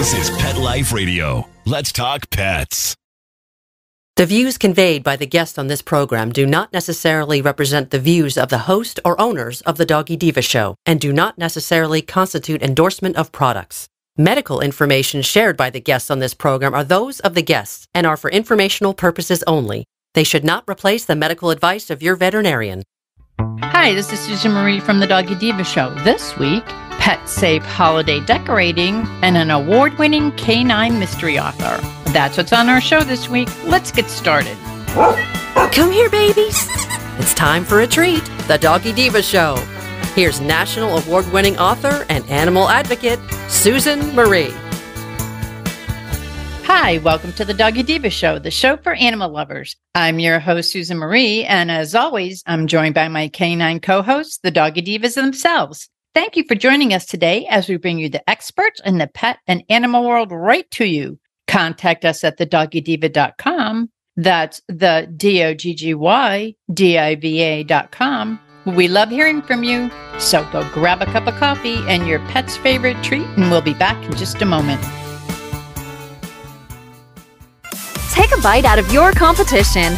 This is Pet Life Radio. Let's talk pets. The views conveyed by the guests on this program do not necessarily represent the views of the host or owners of the Doggy Diva Show and do not necessarily constitute endorsement of products. Medical information shared by the guests on this program are those of the guests and are for informational purposes only. They should not replace the medical advice of your veterinarian. Hi, this is Susan Marie from the Doggy Diva Show. This week, pet-safe holiday decorating and an award-winning canine mystery author. That's what's on our show this week. Let's get started. Come here, babies. It's time for a treat, the Doggy Diva Show. Here's national award-winning author and animal advocate, Susan Marie. Hi, welcome to the Doggy Diva Show, the show for animal lovers. I'm your host, Susan Marie, and as always, I'm joined by my canine co-hosts, the Doggy Divas themselves. Thank you for joining us today as we bring you the experts in the pet and animal world right to you. Contact us at thedoggydiva.com. That's the DOGGYDIVA.com. We love hearing from you. So go grab a cup of coffee and your pet's favorite treat, and we'll be back in just a moment. Take a bite out of your competition.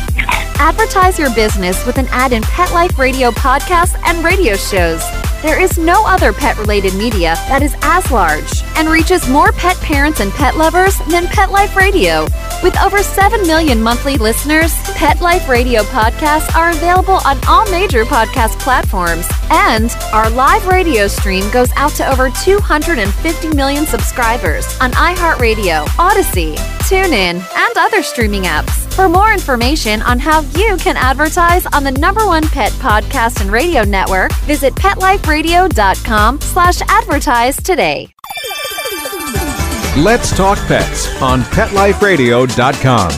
Advertise your business with an ad in Pet Life Radio podcasts and radio shows. There is no other pet-related media that is as large and reaches more pet parents and pet lovers than Pet Life Radio. With over 7 million monthly listeners, Pet Life Radio podcasts are available on all major podcast platforms. And our live radio stream goes out to over 250 million subscribers on iHeartRadio, Odyssey, TuneIn, and other streaming apps. For more information on how you can advertise on the #1 pet podcast and radio network, visit PetLifeRadio.com/advertise today. Let's Talk Pets on PetLifeRadio.com.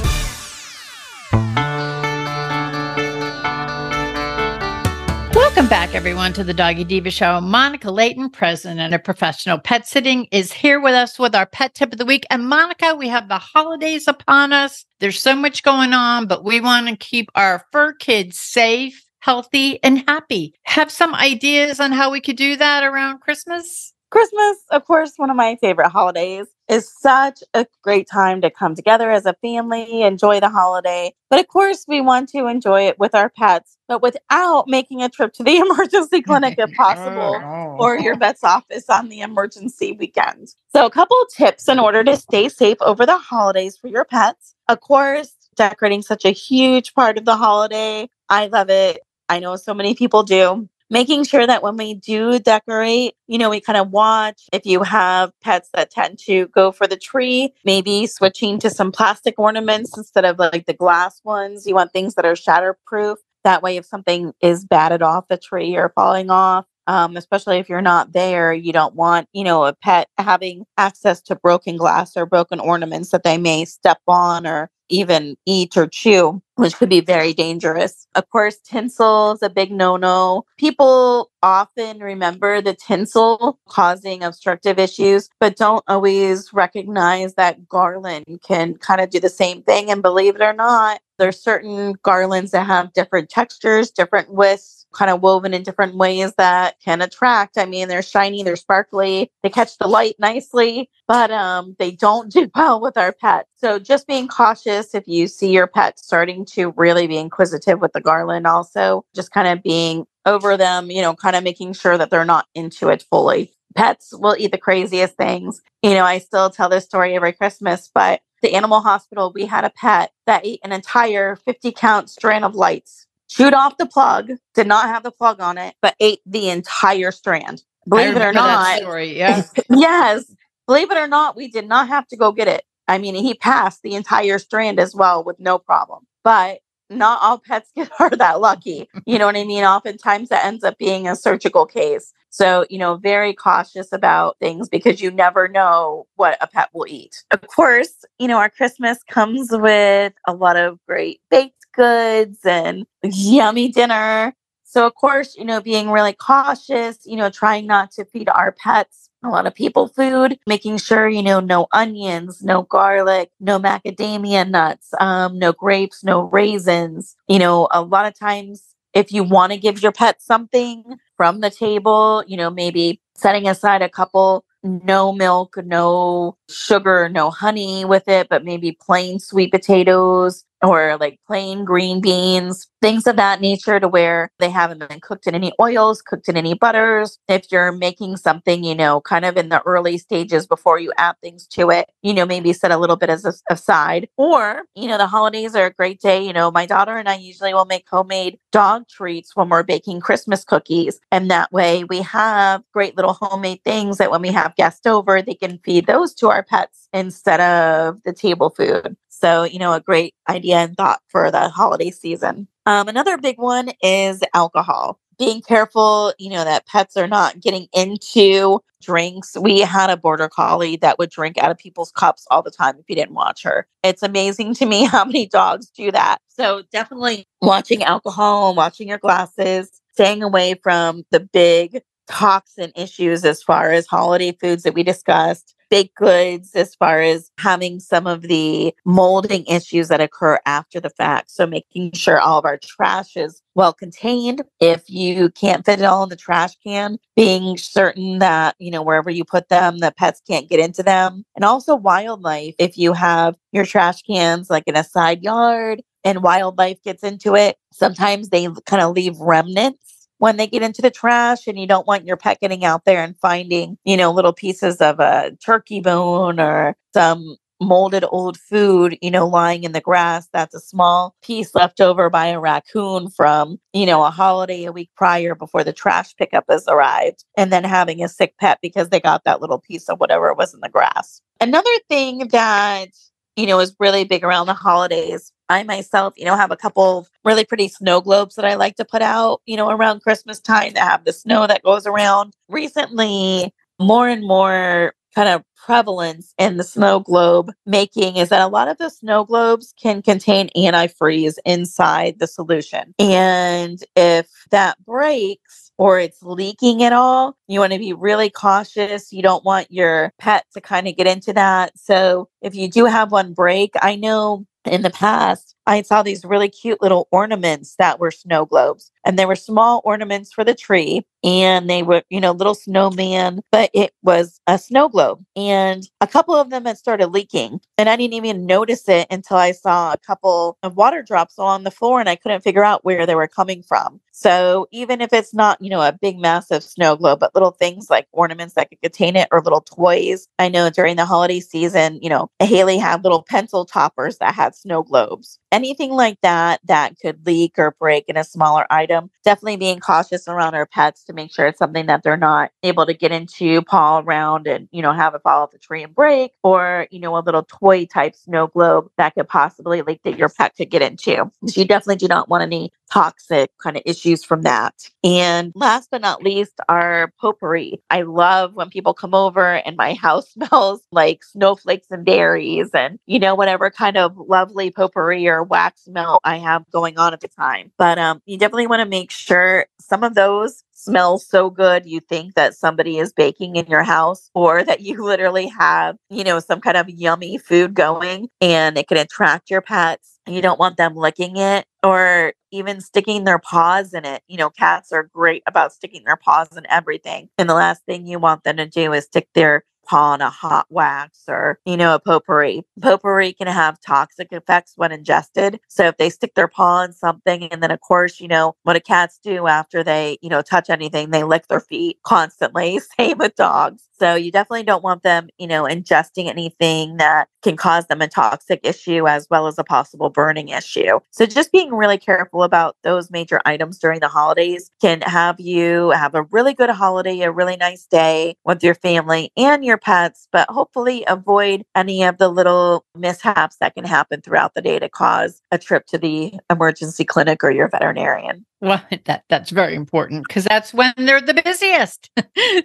Welcome back, everyone, to the Doggy Diva Show. Monica Leighton, president of Professional Pet Sitting, is here with us with our pet tip of the week. And Monica, we have the holidays upon us. There's so much going on, but we want to keep our fur kids safe, healthy, and happy. Have some ideas on how we could do that around Christmas? Christmas, of course, one of my favorite holidays, is such a great time to come together as a family, enjoy the holiday. But of course, we want to enjoy it with our pets, but without making a trip to the emergency clinic if possible, or your vet's office on the emergency weekend. So a couple of tips in order to stay safe over the holidays for your pets. Of course, decorating such a huge part of the holiday. I love it. I know so many people do. Making sure that when we do decorate, we kind of watch. If you have pets that tend to go for the tree, maybe switching to some plastic ornaments instead of like the glass ones. You want things that are shatterproof. That way, if something is batted off the tree or falling off, especially if you're not there, you don't want, a pet having access to broken glass or broken ornaments that they may step on or even eat or chew, which could be very dangerous. Of course, tinsel is a big no-no. People often remember the tinsel causing obstructive issues, but don't always recognize that garland can kind of do the same thing. And believe it or not, there's certain garlands that have different textures, different widths, kind of woven in different ways that can attract. I mean, they're shiny, they're sparkly, they catch the light nicely, but they don't do well with our pets. So just being cautious if you see your pet starting to really be inquisitive with the garland, also just kind of being over them, kind of making sure that they're not into it fully. Pets will eat the craziest things. I still tell this story every Christmas, but the animal hospital, we had a pet that ate an entire 50-count strand of lights, chewed off the plug, did not have the plug on it, but ate the entire strand. Believe it or not. That story, yeah. Yes. Believe it or not, we did not have to go get it. I mean, he passed the entire strand as well with no problem. But not all pets are that lucky. You know what I mean? Oftentimes that ends up being a surgical case. So, very cautious about things because you never know what a pet will eat. Of course, our Christmas comes with a lot of great baked goods and yummy dinner. So, of course, being really cautious, trying not to feed our pets a lot of people food, making sure, no onions, no garlic, no macadamia nuts, no grapes, no raisins. A lot of times if you want to give your pet something from the table, maybe setting aside a couple no milk, no sugar, no honey with it, but maybe plain sweet potatoes or like plain green beans, things of that nature, to where they haven't been cooked in any oils, cooked in any butters. If you're making something, kind of in the early stages before you add things to it, maybe set a little bit aside. Or, the holidays are a great day. My daughter and I usually will make homemade dog treats when we're baking Christmas cookies. And that way we have great little homemade things that when we have guests over, they can feed those to our pets instead of the table food. So, a great idea and thought for the holiday season. Another big one is alcohol. Being careful, that pets are not getting into drinks. We had a border collie that would drink out of people's cups all the time if you didn't watch her. It's amazing to me how many dogs do that. So definitely watching alcohol, watching your glasses, staying away from the big toxin issues as far as holiday foods that we discussed, baked goods, as far as having some of the molding issues that occur after the fact. So making sure all of our trash is well contained. If you can't fit it all in the trash can, being certain that, wherever you put them, the pets can't get into them. And also wildlife. If you have your trash cans like in a side yard and wildlife gets into it, sometimes they kind of leave remnants when they get into the trash, and you don't want your pet getting out there and finding, little pieces of a turkey bone or some molded old food, lying in the grass. That's a small piece left over by a raccoon from, a holiday a week prior before the trash pickup has arrived, and then having a sick pet because they got that little piece of whatever it was in the grass. Another thing that is really big around the holidays. I myself, have a couple of really pretty snow globes that I like to put out, around Christmas time that have the snow that goes around. Recently, more and more kind of prevalence in the snow globe making is that a lot of the snow globes can contain antifreeze inside the solution. And if that breaks or it's leaking at all, you want to be really cautious. You don't want your pet to kind of get into that. So if you do have one break, I know in the past, I saw these really cute little ornaments that were snow globes, and they were small ornaments for the tree, and they were, little snowman, but it was a snow globe, and a couple of them had started leaking, and I didn't even notice it until I saw a couple of water drops on the floor, and I couldn't figure out where they were coming from. So even if it's not, a big massive snow globe, but little things like ornaments that could contain it or little toys. I know during the holiday season, Haley had little pencil toppers that had snow globes. Anything like that could leak or break in a smaller item. Definitely being cautious around our pets to make sure it's something that they're not able to get into, paw around and, have it fall off the tree and break, or, a little toy type snow globe that could possibly leak that your pet could get into. So you definitely do not want any toxic kind of issues from that. And last but not least, our potpourri. I love when people come over and my house smells like snowflakes and berries and, whatever kind of lovely potpourri or wax melt I have going on at the time. But you definitely want to make sure some of those smell so good you think that somebody is baking in your house, or that you literally have, some kind of yummy food going, and it can attract your pets. You don't want them licking it or even sticking their paws in it. Cats are great about sticking their paws in everything. And the last thing you want them to do is stick their paw on a hot wax or, a potpourri. Potpourri can have toxic effects when ingested. So if they stick their paw on something, and then of course, what do cats do after they, touch anything? They lick their feet constantly. Same with dogs. So you definitely don't want them, ingesting anything that can cause them a toxic issue as well as a possible burning issue. So just being really careful about those major items during the holidays can have you have a really good holiday, a really nice day with your family and your pets, but hopefully avoid any of the little mishaps that can happen throughout the day to cause a trip to the emergency clinic or your veterinarian. Well, that's very important because that's when they're the busiest.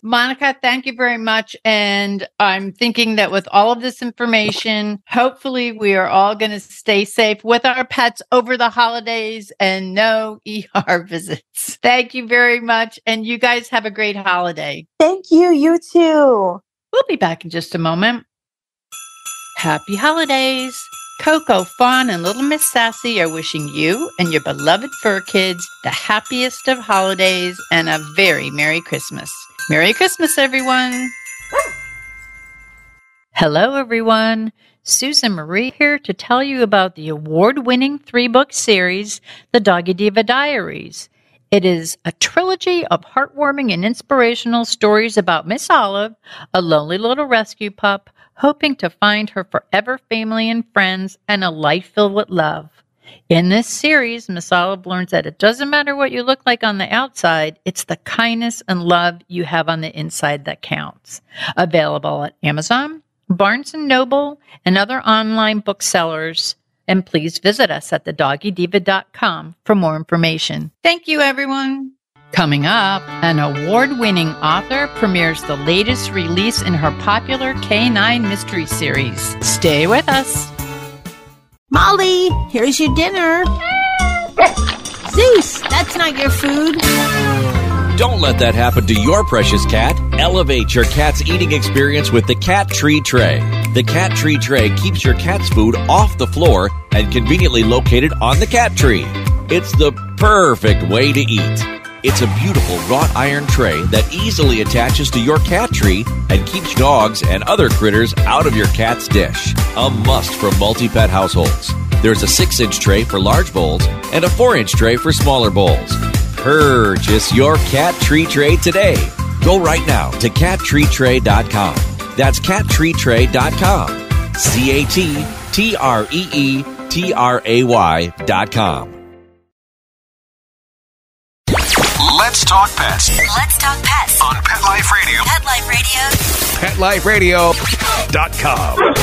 Monica, thank you very much. And I'm thinking that with all of this information, hopefully we are all going to stay safe with our pets over the holidays and no ER visits. Thank you very much. And you guys have a great holiday. Thank you. You too. We'll be back in just a moment. Happy holidays. Coco, Fawn, and Little Miss Sassy are wishing you and your beloved fur kids the happiest of holidays and a very Merry Christmas. Merry Christmas, everyone. Hello, everyone. Susan Marie here to tell you about the award-winning 3-book series, The Doggy Diva Diaries. It is a trilogy of heartwarming and inspirational stories about Miss Olive, a lonely little rescue pup, hoping to find her forever family and friends and a life filled with love. In this series, Miss Olive learns that it doesn't matter what you look like on the outside, it's the kindness and love you have on the inside that counts. Available at Amazon, Barnes & Noble, and other online booksellers. And please visit us at thedoggydiva.com for more information. Thank you, everyone. Coming up, an award-winning author premieres the latest release in her popular K9 mystery series. Stay with us. Molly, here's your dinner. Zeus, that's not your food. Don't let that happen to your precious cat. Elevate your cat's eating experience with the Cat Tree Tray. The Cat Tree Tray keeps your cat's food off the floor and conveniently located on the cat tree. It's the perfect way to eat. It's a beautiful wrought iron tray that easily attaches to your cat tree and keeps dogs and other critters out of your cat's dish. A must for multi-pet households. There's a 6-inch tray for large bowls and a 4-inch tray for smaller bowls. Purchase your Cat Tree Tray today. Go right now to cattreetray.com. That's cattreetray.com. cattreetray.com. Let's talk pets. Let's talk pets On Pet Life Radio. Pet Life Radio. PetLifeRadio.com.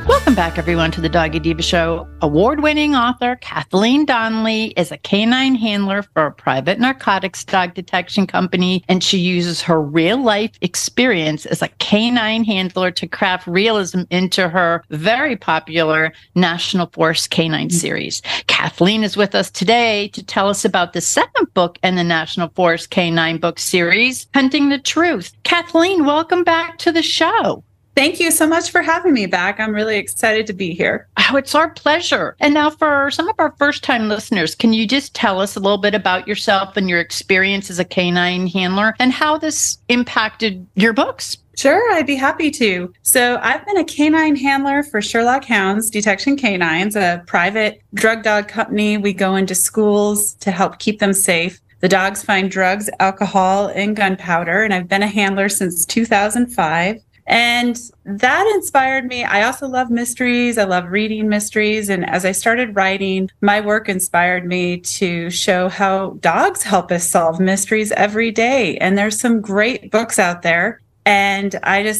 Welcome back, everyone, to the Doggy Diva Show. Award-winning author Kathleen Donnelly is a canine handler for a private narcotics dog detection company, and she uses her real-life experience as a canine handler to craft realism into her very popular National Force Canine series. Kathleen is with us today to tell us about the second book in the National Force Canine book series, Hunting the Truth. Kathleen, welcome back to the show. Thank you so much for having me back. I'm really excited to be here. Oh, it's our pleasure. And now for some of our first-time listeners, can you just tell us a little bit about yourself and your experience as a canine handler and how this impacted your books? Sure, I'd be happy to. So I've been a canine handler for Sherlock Hounds Detection Canines, a private drug dog company. We go into schools to help keep them safe. The dogs find drugs, alcohol, and gunpowder, and I've been a handler since 2005. And that inspired me. I also love mysteries. I love reading mysteries. And as I started writing, my work inspired me to show how dogs help us solve mysteries every day. And there's some great books out there. And I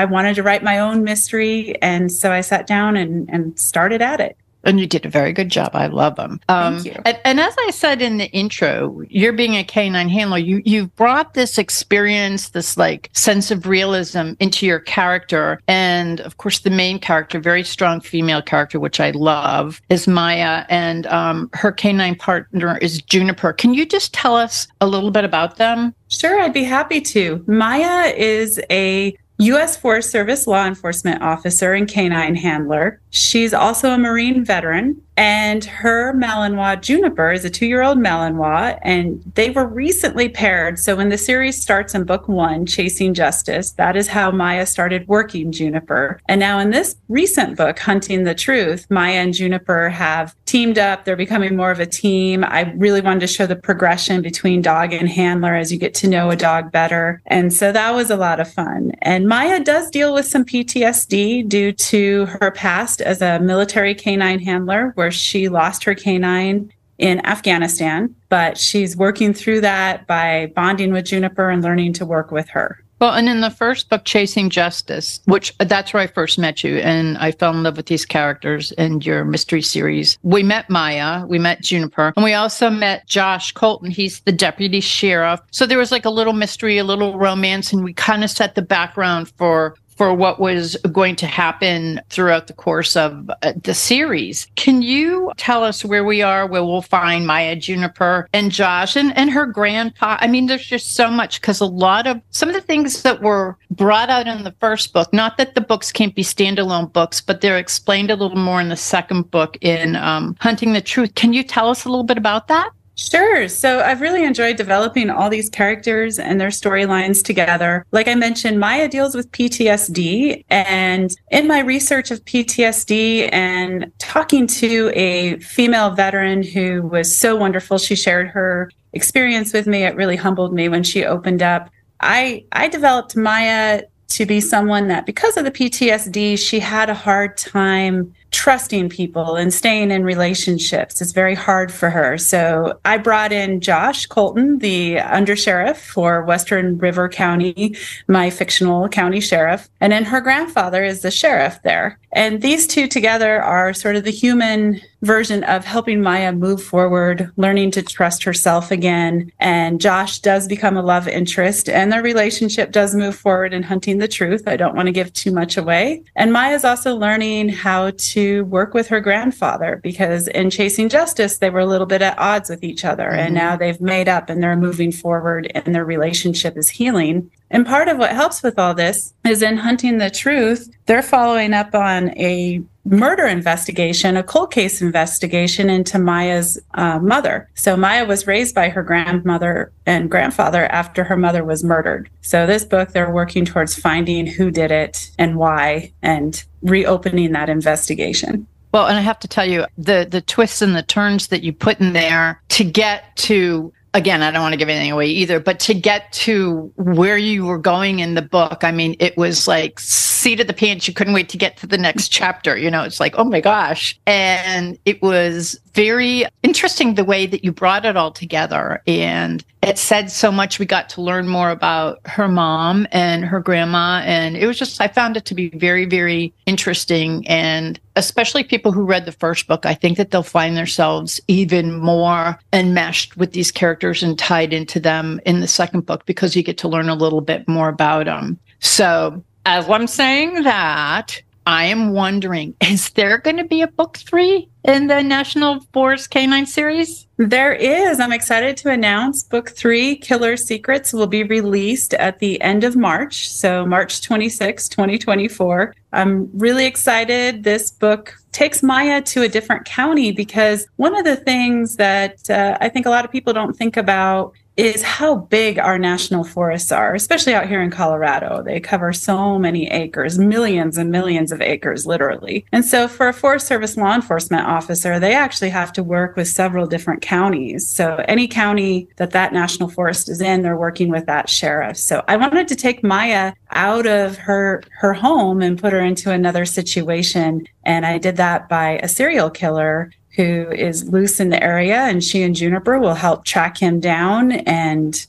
wanted to write my own mystery. And so I sat down and started at it. And you did a very good job. I love them. Thank you. And as I said in the intro, you're being a canine handler. You've brought this experience, this like sense of realism into your character. And of course, the main character, very strong female character, which I love, is Maya. And her canine partner is Juniper. Can you just tell us a little bit about them? Sure, I'd be happy to. Maya is a U.S. Forest Service law enforcement officer and canine handler. She's also a Marine veteran, and her Malinois, Juniper, is a 2-year-old Malinois, and they were recently paired. So when the series starts in book 1, Chasing Justice, that is how Maya started working Juniper. And now in this recent book, Hunting the Truth, Maya and Juniper have teamed up. They're becoming more of a team. I really wanted to show the progression between dog and handler as you get to know a dog better. And so that was a lot of fun. And Maya does deal with some PTSD due to her past as a military canine handler, where she lost her canine in Afghanistan, but she's working through that by bonding with Juniper and learning to work with her. Well, and in the first book, Chasing Justice, which that's where I first met you, and I fell in love with these characters in your mystery series. We met Maya, we met Juniper, and we also met Josh Colton. He's the deputy sheriff. So there was like a little mystery, a little romance, and we kind of set the background for what was going to happen throughout the course of the series. Can you tell us where we are, where we'll find Maya, Juniper, and Josh, and her grandpa? I mean, there's just so much, because some of the things that were brought out in the first book, not that the books can't be standalone books, but they're explained a little more in the second book in Hunting the Truth. Can you tell us a little bit about that? Sure. So I've really enjoyed developing all these characters and their storylines together. Like I mentioned, Maya deals with PTSD. And in my research of PTSD and talking to a female veteran who was so wonderful, she shared her experience with me. It really humbled me when she opened up. I developed Maya to be someone that, because of the PTSD, she had a hard time trusting people and staying in relationships. It's very hard for her. So I brought in Josh Colton, the undersheriff for Western River County, my fictional county sheriff. And then her grandfather is the sheriff there. And these two together are sort of the human version of helping Maya move forward, learning to trust herself again. And Josh does become a love interest, and their relationship does move forward in hunting the truth. I don't want to give too much away. And Maya's also learning how to work with her grandfather, because in Chasing Justice, they were a little bit at odds with each other. And now they've made up and they're moving forward and their relationship is healing. And part of what helps with all this is in Hunting the Truth, they're following up on a murder investigation, a cold case investigation into Maya's mother. So Maya was raised by her grandmother and grandfather after her mother was murdered. So this book, they're working towards finding who did it and why, and reopening that investigation. Well, and I have to tell you, the twists and the turns that you put in there to get to, again, I don't want to give anything away either, but to get to where you were going in the book, I mean, it was like seat of the pants. You couldn't wait to get to the next chapter. You know, it's like, oh my gosh. And it was very interesting the way that you brought it all together. And it said so much. We got to learn more about her mom and her grandma. And it was just, I found it to be very, very interesting. And especially people who read the first book, I think that they'll find themselves even more enmeshed with these characters and tied into them in the second book, because you get to learn a little bit more about them. So as I'm saying that, I am wondering, is there going to be a book 3 in the National Forest Canine series? There is. I'm excited to announce book 3, Killer Secrets, will be released at the end of March. So March 26, 2024. I'm really excited. This book takes Maya to a different county, because one of the things that I think a lot of people don't think about is how big our national forests are, especially out here in Colorado. They cover so many acres, millions and millions of acres, literally. And so for a Forest Service law enforcement officer, they actually have to work with several different counties. So any county that national forest is in, they're working with that sheriff. So I wanted to take Maya out of her home and put her into another situation. And I did that by a serial killer who is loose in the area, and she and Juniper will help track him down, and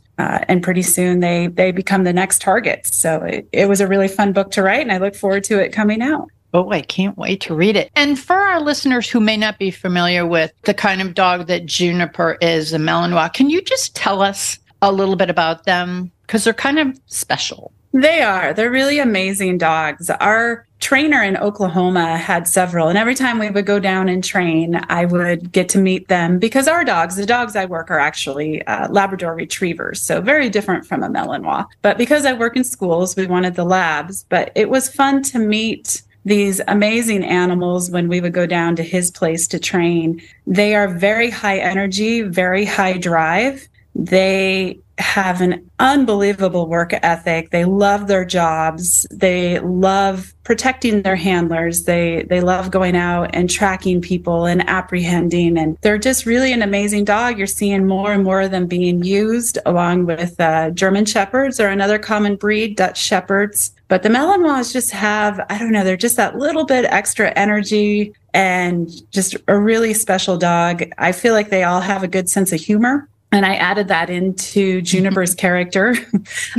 pretty soon they become the next targets. So it was a really fun book to write, and I look forward to it coming out. Oh, I can't wait to read it. And for our listeners who may not be familiar with the kind of dog that Juniper is, a Malinois, can you just tell us a little bit about them? Because they're kind of special. They are. They're really amazing dogs. Our trainer in Oklahoma had several, and every time we would go down and train, I would get to meet them, because the dogs I work are actually Labrador retrievers, so very different from a Malinois. But because I work in schools, we wanted the labs, but it was fun to meet these amazing animals when we would go down to his place to train. They are very high energy, very high drive. They have an unbelievable work ethic. They love their jobs. They love protecting their handlers. They love going out and tracking people and apprehending. And they're just really an amazing dog. You're seeing more and more of them being used, along with German Shepherds, or another common breed, Dutch Shepherds. But the Malinois just have, I don't know, they're just that little bit extra energy and just a really special dog. I feel like they all have a good sense of humor. And I added that into Juniper's character.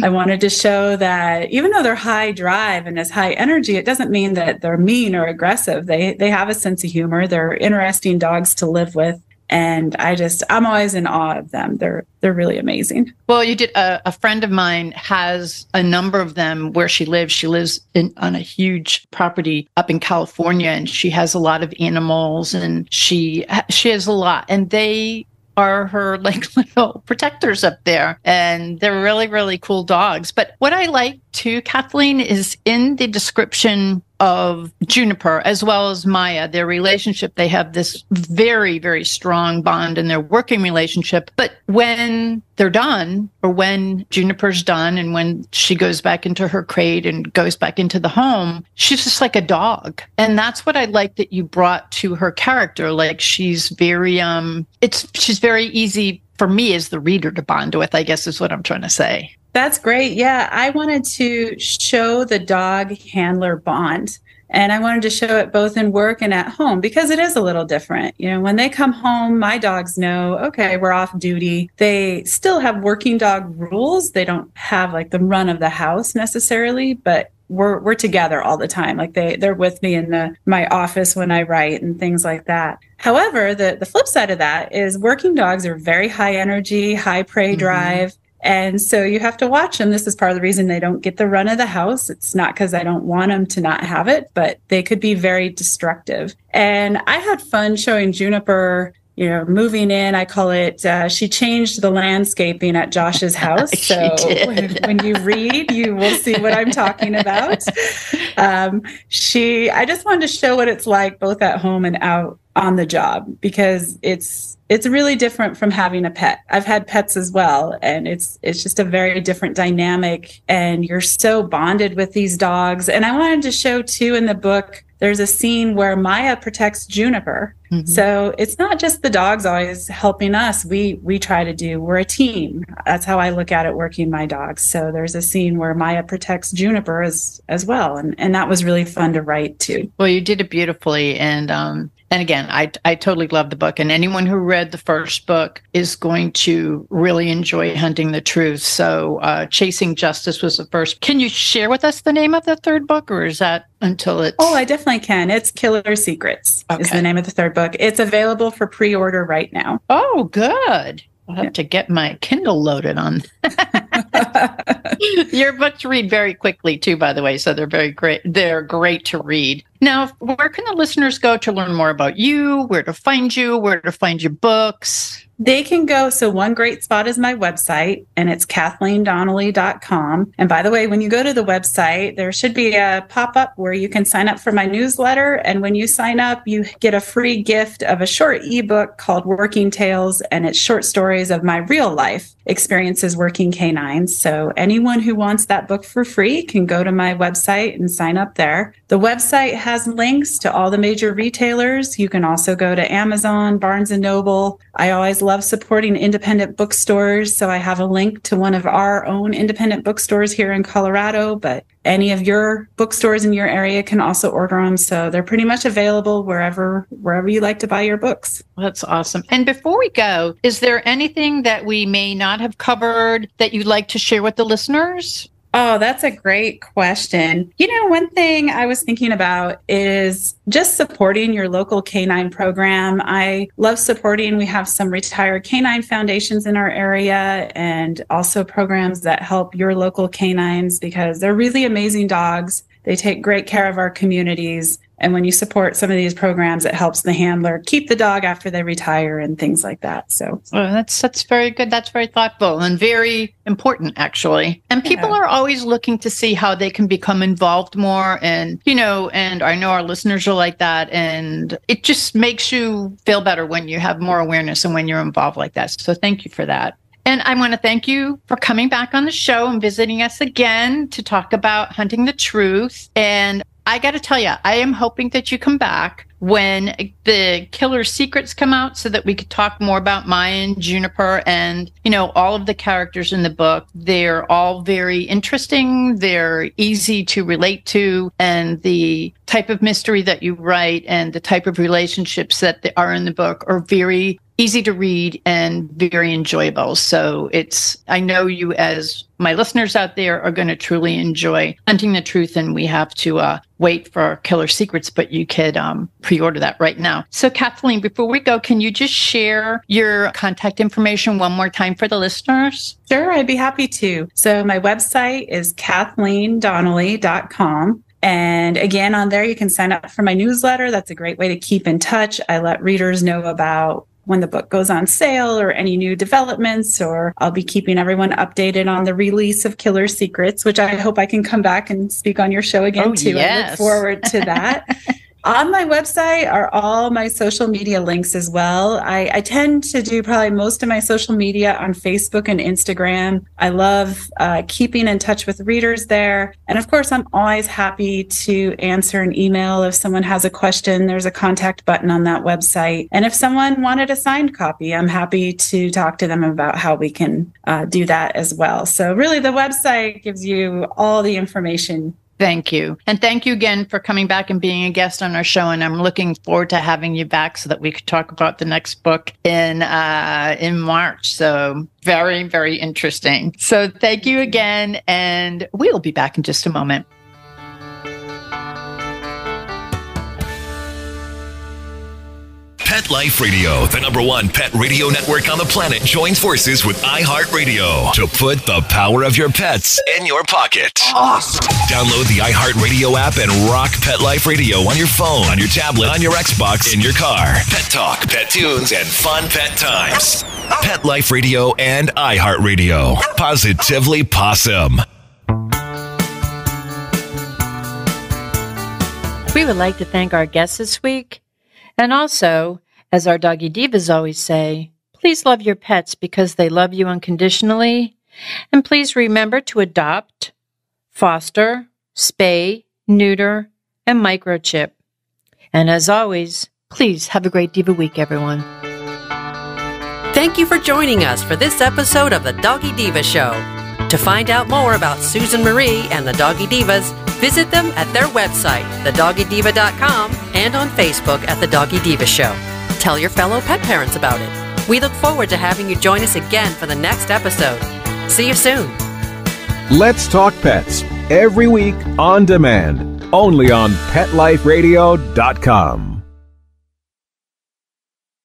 I wanted to show that even though they're high drive and as high energy, it doesn't mean that they're mean or aggressive. They have a sense of humor. They're interesting dogs to live with. And I'm always in awe of them. They're really amazing. Well, you did. A friend of mine has a number of them where she lives. She lives on a huge property up in California, and she has a lot of animals, and she has a lot. And they are her like little protectors up there, and they're really, really cool dogs. But what I like too, Kathleen, is in the description of Juniper as well as Maya, their relationship. They have this very, very strong bond in their working relationship. But when they're done, or when Juniper's done and when she goes back into her crate and goes back into the home, she's just like a dog. And that's what I like that you brought to her character. Like she's very, she's very easy for me as the reader to bond with, I guess is what I'm trying to say. That's great. Yeah, I wanted to show the dog handler bond. And I wanted to show it both in work and at home because it is a little different. You know, when they come home, my dogs know, okay, we're off duty. They still have working dog rules. They don't have like the run of the house necessarily, but we're together all the time. Like they're with me in my office when I write and things like that. However, the flip side of that is working dogs are very high energy, high prey drive. And so you have to watch them. This is part of the reason they don't get the run of the house. It's not because I don't want them to not have it, but they could be very destructive. And I had fun showing Juniper, you know, moving in. I call it, she changed the landscaping at Josh's house. So when you read, you will see what I'm talking about. I just wanted to show what it's like both at home and out on the job, because it's really different from having a pet. I've had pets as well, and it's just a very different dynamic, and you're so bonded with these dogs. And I wanted to show too in the book, there's a scene where Maya protects Juniper. Mm-hmm. So it's not just the dogs always helping us. We're a team. That's how I look at it working my dogs. So there's a scene where Maya protects Juniper as well. And that was really fun to write too. Well, you did it beautifully. And again, I totally love the book. And anyone who read the first book is going to really enjoy Hunting the Truth. So Chasing Justice was the first. Can you share with us the name of the third book, or is that until it's... Oh, I definitely can. It's Killer Secrets is the name of the third book. It's available for pre-order right now. Oh, good. I'll have to get my Kindle loaded on. Your books read very quickly too, by the way, so they're very great. They're great to read. Now, where can the listeners go to learn more about you, where to find you, where to find your books? They can go. So one great spot is my website, and it's KathleenDonnelly.com. And by the way, when you go to the website, there should be a pop-up where you can sign up for my newsletter. And when you sign up, you get a free gift of a short ebook called Working Tales, and it's short stories of my real life experiences working canines. So anyone who wants that book for free can go to my website and sign up there. The website has links to all the major retailers. You can also go to Amazon, Barnes & Noble. I always love supporting independent bookstores, so I have a link to one of our own independent bookstores here in Colorado, but any of your bookstores in your area can also order them. So they're pretty much available wherever you like to buy your books. That's awesome. And before we go, is there anything that we may not have covered that you'd like to share with the listeners? Oh, that's a great question. You know, one thing I was thinking about is just supporting your local canine program. I love supporting. We have some retired canine foundations in our area, and also programs that help your local canines, because they're really amazing dogs. They take great care of our communities. And when you support some of these programs, it helps the handler keep the dog after they retire and things like that. So that's very good. That's very thoughtful and very important, actually. And people are always looking to see how they can become involved more. And, and I know our listeners are like that. And it just makes you feel better when you have more awareness and when you're involved like that. So thank you for that. And I want to thank you for coming back on the show and visiting us again to talk about Hunting the Truth. And I got to tell you, I am hoping that you come back when the Killer Secrets come out so that we could talk more about Maya and Juniper and, all of the characters in the book. They're all very interesting. They're easy to relate to. And the type of mystery that you write and the type of relationships that are in the book are very easy to read and very enjoyable. So I know you, as my listeners out there, are going to truly enjoy Hunting the Truth, and we have to wait for Killer Secrets, but you could pre-order that right now. So Kathleen, before we go, can you just share your contact information one more time for the listeners? Sure, I'd be happy to. So my website is KathleenDonnelly.com. And again, on there, you can sign up for my newsletter. That's a great way to keep in touch. I let readers know about when the book goes on sale or any new developments, or I'll be keeping everyone updated on the release of Killer Secrets, which I hope I can come back and speak on your show again too. Yes. I look forward to that. On my website are all my social media links as well. I tend to do probably most of my social media on Facebook and Instagram. I love keeping in touch with readers there. And of course, I'm always happy to answer an email if someone has a question. There's a contact button on that website. And if someone wanted a signed copy, I'm happy to talk to them about how we can do that as well. So really, the website gives you all the information. Thank you. And thank you again for coming back and being a guest on our show. And I'm looking forward to having you back so that we could talk about the next book in March. So very, very interesting. So thank you again. And we'll be back in just a moment. Pet Life Radio, the #1 pet radio network on the planet, joins forces with iHeartRadio to put the power of your pets in your pocket. Awesome! Download the iHeartRadio app and rock Pet Life Radio on your phone, on your tablet, on your Xbox, in your car. Pet talk, pet tunes, and fun pet times. Pet Life Radio and iHeartRadio. Positively Possum. We would like to thank our guests this week. And also, as our Doggy Divas always say, please love your pets because they love you unconditionally. And please remember to adopt, foster, spay, neuter, and microchip. And as always, please have a great Diva week, everyone. Thank you for joining us for this episode of the Doggy Diva Show. To find out more about Susan Marie and the Doggy Divas, visit them at their website, thedoggydiva.com, and on Facebook at The Doggy Diva Show. Tell your fellow pet parents about it. We look forward to having you join us again for the next episode. See you soon. Let's Talk Pets, every week on demand, only on PetLifeRadio.com.